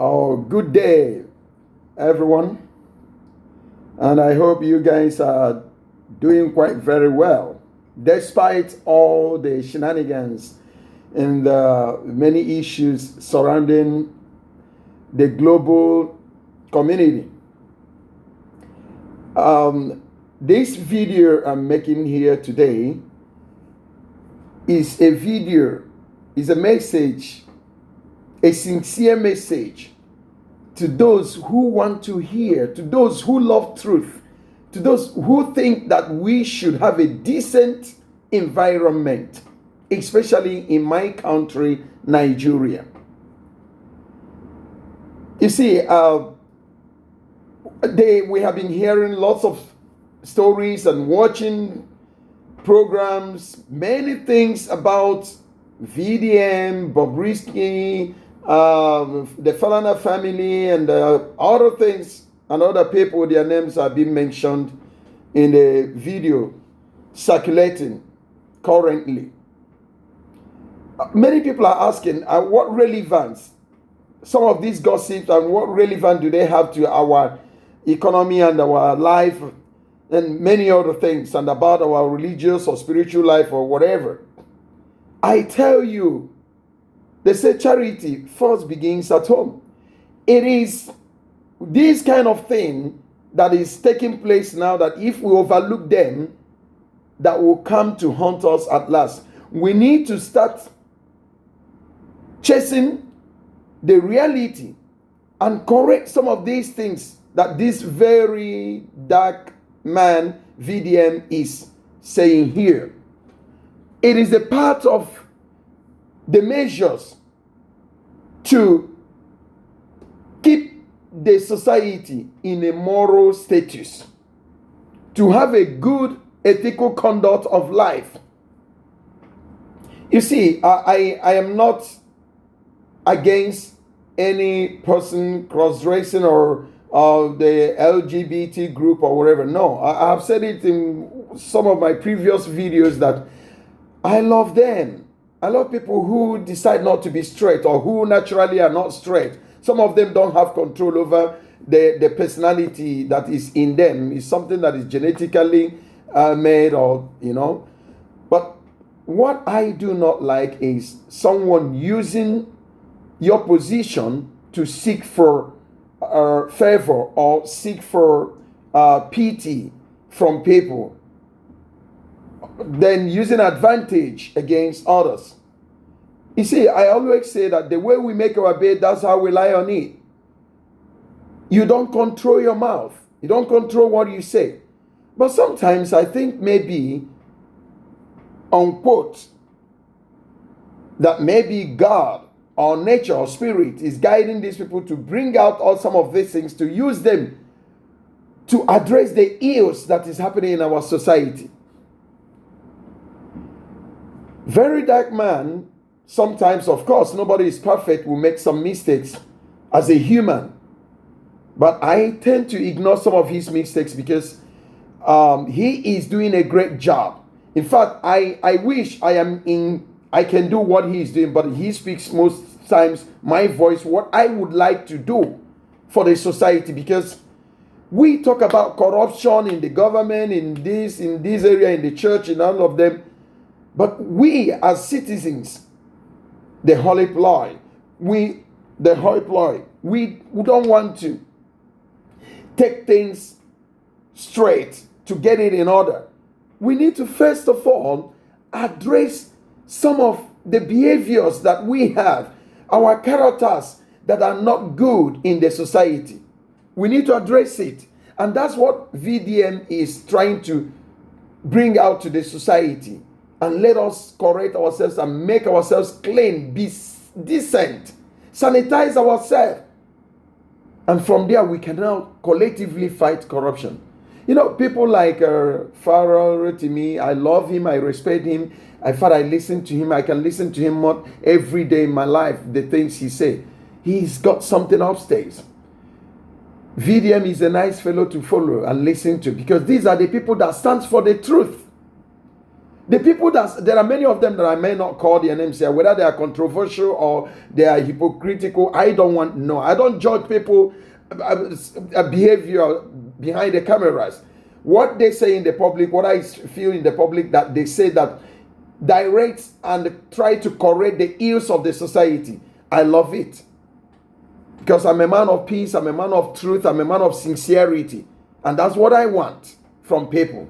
Oh, good day, everyone. And I hope you guys are doing quite very well, despite all the shenanigans and the many issues surrounding the global community. This video I'm making here today is a message, a sincere message to those who want to hear, to those who love truth, to those who think that we should have a decent environment, especially in my country, Nigeria. You see, we have been hearing lots of stories and watching programs, many things about VDM, Bobrisky, the Falana family, and other things, and other people, their names are being mentioned in the video circulating currently. Many people are asking, what relevance some of these gossips and what relevance do they have to our economy and our life and many other things, and about our religious or spiritual life or whatever? I tell you, they say charity first begins at home. It is this kind of thing that is taking place now, that if we overlook them, that will come to haunt us at last. We need to start chasing the reality and correct some of these things that this very dark man VDM is saying here. It is a part of the measures to keep the society in a moral status, to have a good ethical conduct of life. You see, I am not against any person cross-dressing or the LGBT group or whatever. No, I have said it in some of my previous videos that I love them. I love people who decide not to be straight or who naturally are not straight. Some of them don't have control over the personality that is in them. It's something that is genetically made, or, But what I do not like is someone using your position to seek for favor or seek for pity from people, then using advantage against others. You see, I always say that the way we make our bed, that's how we lie on it. You don't control your mouth. You don't control what you say. But sometimes I think maybe, unquote, that maybe God or nature or spirit is guiding these people to bring out all some of these things, to use them to address the ills that is happening in our society. Very dark man, sometimes, of course, nobody is perfect, will make some mistakes as a human. But I tend to ignore some of his mistakes because he is doing a great job. In fact, I wish I can do what he is doing, but he speaks most times my voice, what I would like to do for the society, because we talk about corruption in the government, in this area, in the church, in all of them. But we as citizens, the holy ploy, we don't want to take things straight to get it in order. We need to first of all address some of the behaviors that we have, our characters that are not good in the society. We need to address it. And that's what VDM is trying to bring out to the society. And let us correct ourselves and make ourselves clean, be decent, sanitize ourselves. And from there, we can now collectively fight corruption. People like Farrell Rotimi, I love him, I respect him. I thought I listen to him. I can listen to him more every day in my life, the things he say. He's got something upstairs. VDM is a nice fellow to follow and listen to, because these are the people that stand for the truth. The people there are many of them that I may not call their names here, whether they are controversial or they are hypocritical. I don't want no. I don't judge people behavior behind the cameras. What they say in the public, what I feel in the public, that they say that directs and try to correct the ills of the society. I love it. Because I'm a man of peace, I'm a man of truth, I'm a man of sincerity. And that's what I want from people.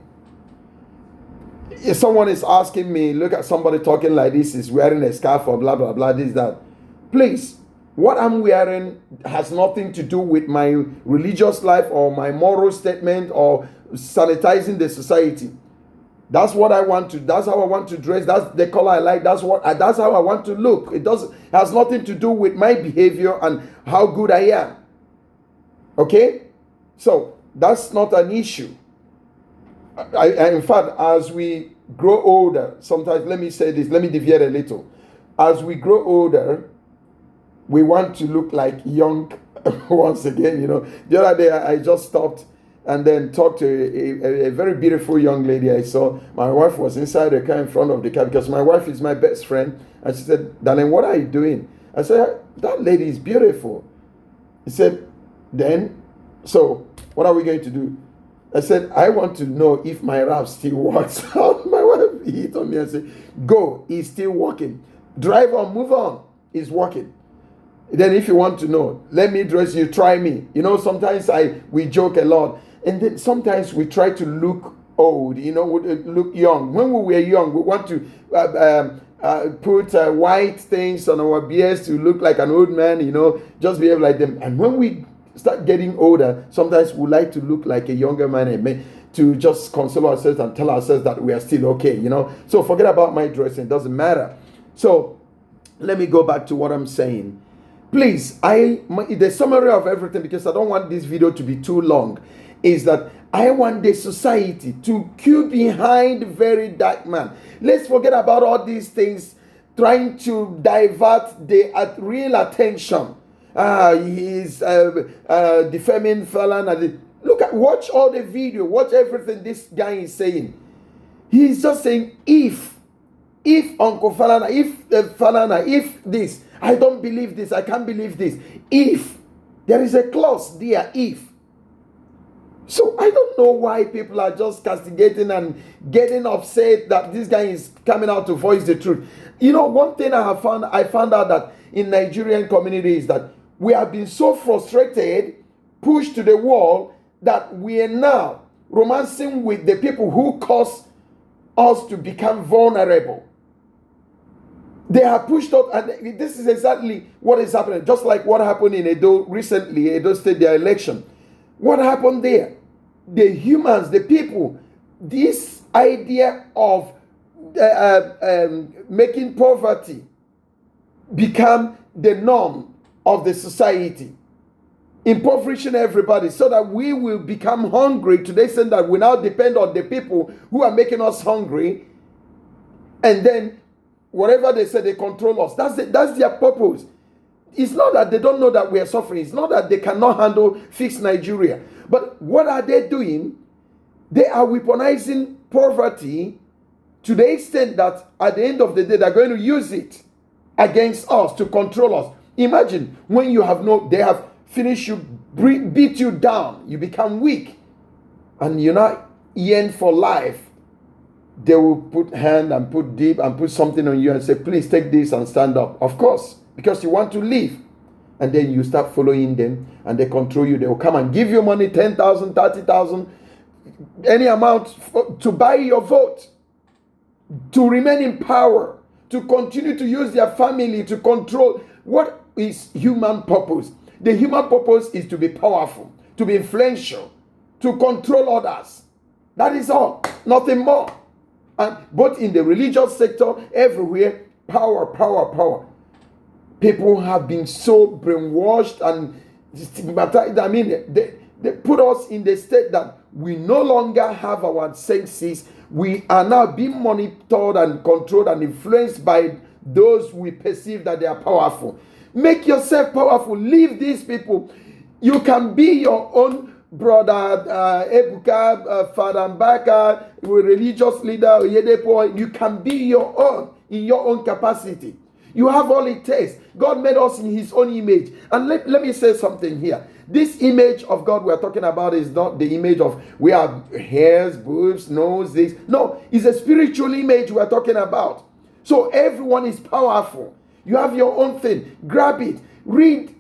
If someone is asking me, look at somebody talking like this, is wearing a scarf or blah, blah, blah, this, that. Please, what I'm wearing has nothing to do with my religious life or my moral statement or sanitizing the society. That's what I want to, that's how I want to dress, that's the color I like, that's how I want to look. It has nothing to do with my behavior and how good I am. Okay? So, that's not an issue. In fact, as we grow older, sometimes, let me say this, let me deviate a little. As we grow older, we want to look like young once again, The other day, I just stopped and then talked to a very beautiful young lady I saw. My wife was inside the car, in front of the car, because my wife is my best friend. And she said, darling, what are you doing? I said, that lady is beautiful. He said, then, so what are we going to do? I said, I want to know if my rap still works. My wife hit on me and said, go, it's still working. Drive on, move on, it's working. Then if you want to know, let me dress you, try me. Sometimes we joke a lot. And then sometimes we try to look old, look young. When we were young, we want to put white things on our beards to look like an old man, just behave like them. And when we start getting older, sometimes we like to look like a younger man to just console ourselves and tell ourselves that we are still okay, So forget about my dressing, it doesn't matter. So let me go back to what I'm saying. Please, the summary of everything, because I don't want this video to be too long, is that I want the society to queue behind very dark man. Let's forget about all these things trying to divert the real attention. He's defaming Falana. Watch all the video, watch everything this guy is saying. He's just saying, if Uncle Falana, if this, I don't believe this, I can't believe this. If there is a clause there, if. So I don't know why people are just castigating and getting upset that this guy is coming out to voice the truth. One thing I found out that in Nigerian community is that we have been so frustrated, pushed to the wall, that we are now romancing with the people who cause us to become vulnerable. They have pushed us, and this is exactly what is happening. Just like what happened in Edo recently, Edo State, their election. What happened there? The humans, the people, this idea of making poverty become the norm of the society, impoverishing everybody so that we will become hungry. Today, saying that we now depend on the people who are making us hungry, and then whatever they say, they control us. That's their purpose. It's not that they don't know that we are suffering. It's not that they cannot fix Nigeria. But what are they doing? They are weaponizing poverty to the extent that at the end of the day, they're going to use it against us to control us. Imagine when they have finished you, beat you down, you become weak, and you're not yearn for life. They will put hand and put deep and put something on you and say, please take this and stand up. Of course, because you want to live. And then you start following them and they control you. They will come and give you money, 10,000, 30,000, any amount to buy your vote, to remain in power, to continue to use their family to control. What is human purpose? The human purpose is to be powerful, to be influential, to control others. That is all, nothing more. And both in the religious sector, everywhere, power, power, power. People have been so brainwashed and stigmatized. I mean, they put us in the state that we no longer have our senses. We are now being monitored and controlled and influenced by those we perceive that they are powerful. Make yourself powerful. Leave these people. You can be your own Brother Ebuka, Father Mbaka, religious leader Oyedepo. You can be your own in your own capacity. You have all it takes. God made us in his own image. And let me say something here. This image of God we're talking about is not the image of we have hairs, boobs, nose, this. No, it's a spiritual image we're talking about. So everyone is powerful. You have your own thing. Grab it. Read.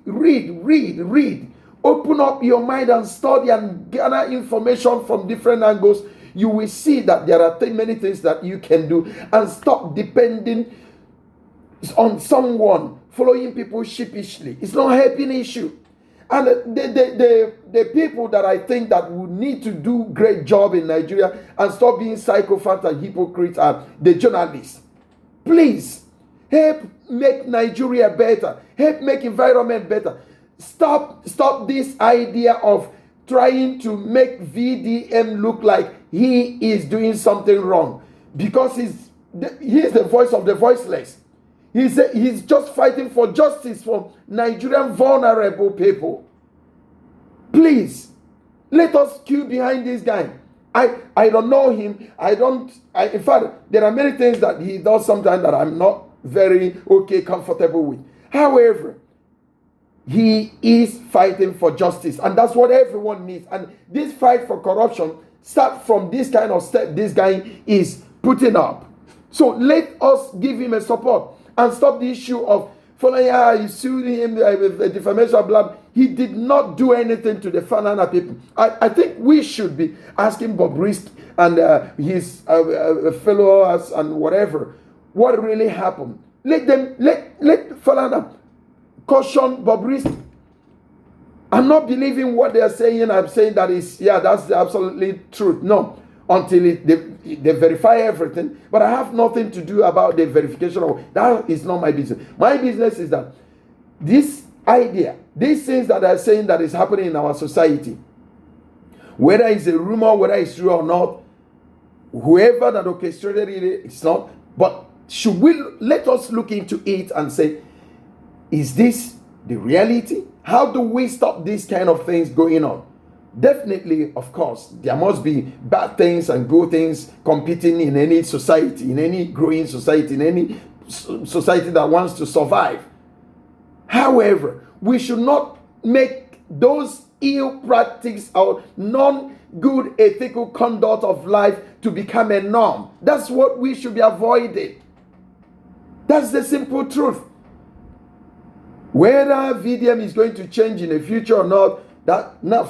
Open up your mind and study and gather information from different angles. You will see that there are many things that you can do, and stop depending on someone, following people sheepishly. It's not helping issue. And the people that I think that would need to do great job in Nigeria and stop being psychopaths and hypocrites are the journalists. Please help make Nigeria better. Help make environment better. Stop this idea of trying to make VDM look like he is doing something wrong, because he is the voice of the voiceless. He's just fighting for justice for Nigerian vulnerable people. Please, let us queue behind this guy. I don't know him. In fact, there are many things that he does sometimes that I'm not very comfortable with. However, he is fighting for justice, and that's what everyone needs. And this fight for corruption starts from this kind of step this guy is putting up. So let us give him a support and stop the issue of following. You sued him with defamation, blah. He did not do anything to the Fanana people. I think we should be asking Bobrisky and his followers and whatever what really happened. Let Fanana caution Bobrisky. I'm not believing what they are saying. I'm saying that's the absolutely truth. No, until they verify everything. But I have nothing to do about the verification of that. Is not my business. My business is that this idea, these things that are saying that is happening in our society, whether it's a rumor, whether it's true or not, whoever that orchestrated it, it's not. But should we let us look into it and say, is this the reality? How do we stop these kind of things going on? Definitely, of course, there must be bad things and good things competing in any society, in any growing society, in any society that wants to survive. However, we should not make those ill practices or non-good ethical conduct of life to become a norm. That's what we should be avoiding. That's the simple truth. Whether VDM is going to change in the future or not,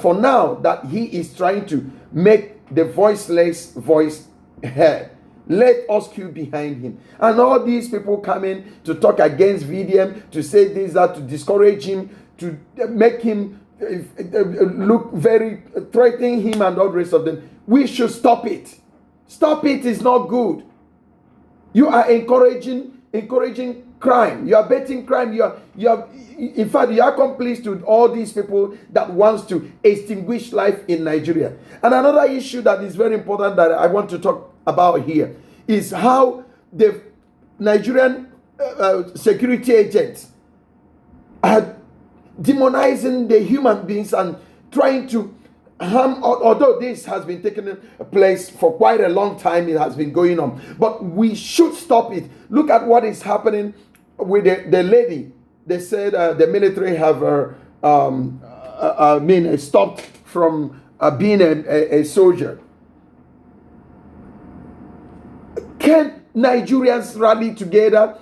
for now, that he is trying to make the voiceless voice heard. Let us queue behind him. And all these people coming to talk against VDM, to say this, that, to discourage him, to make him look very, threatening him and all the rest of them. We should stop it. Stop it is not good. You are encouraging crime. You are betting crime. In fact, you are accomplice to all these people that wants to extinguish life in Nigeria. And another issue that is very important that I want to talk about here is how the Nigerian security agents are demonizing the human beings and trying to harm, although this has been taking place for quite a long time. It has been going on, but we should stop it. Look at what is happening with the lady. They said the military have stopped from being a soldier. Can Nigerians rally together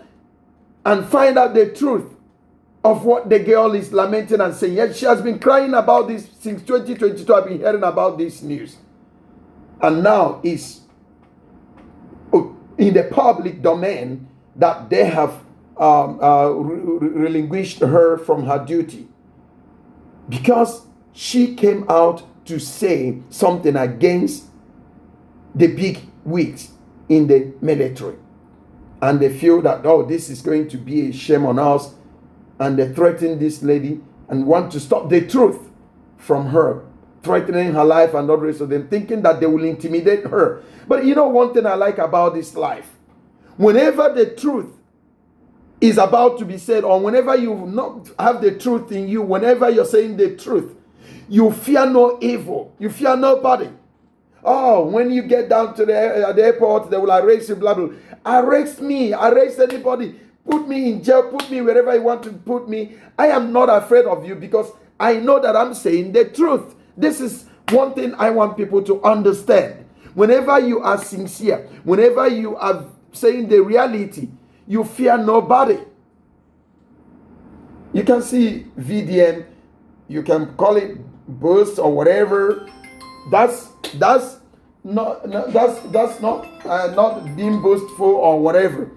and find out the truth of what the girl is lamenting and saying? Yes, she has been crying about this since 2022. I've been hearing about this news. And now it's in the public domain that they have relinquished her from her duty because she came out to say something against the big wigs in the military. And they feel that, this is going to be a shame on us. And they threaten this lady and want to stop the truth from her, threatening her life and all the rest of them, thinking that they will intimidate her. But you know one thing I like about this life? Whenever the truth is about to be said, or whenever you not have the truth in you, whenever you're saying the truth, You fear no evil. You fear nobody. Oh, when you get down to the airport, they will arrest you, blah, blah. Arrest me. Arrest anybody. Put me in jail. Put me wherever you want to put me. I am not afraid of you because I know that I'm saying the truth. This is one thing I want people to understand. Whenever you are sincere, whenever you are saying the reality, you fear nobody. You can see VDN, you can call it boast or whatever. That's not not being boastful or whatever.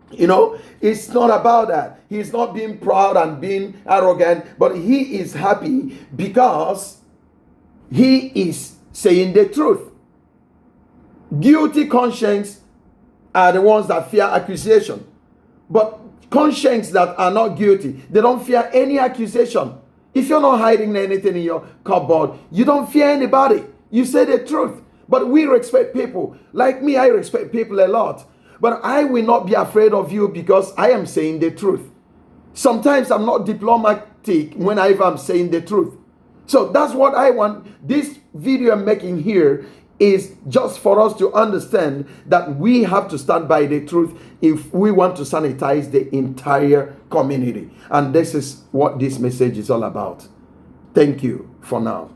It's not about that. He's not being proud and being arrogant, but he is happy because he is saying the truth. Guilty conscience are the ones that fear accusation. But conscience that are not guilty, they don't fear any accusation. If you're not hiding anything in your cupboard, you don't fear anybody. You say the truth. But we respect people. Like me, I respect people a lot. But I will not be afraid of you because I am saying the truth. Sometimes I'm not diplomatic when I'm saying the truth. So that's what I want. This video I'm making here is just for us to understand that we have to stand by the truth if we want to sanitize the entire community. And this is what this message is all about. Thank you for now.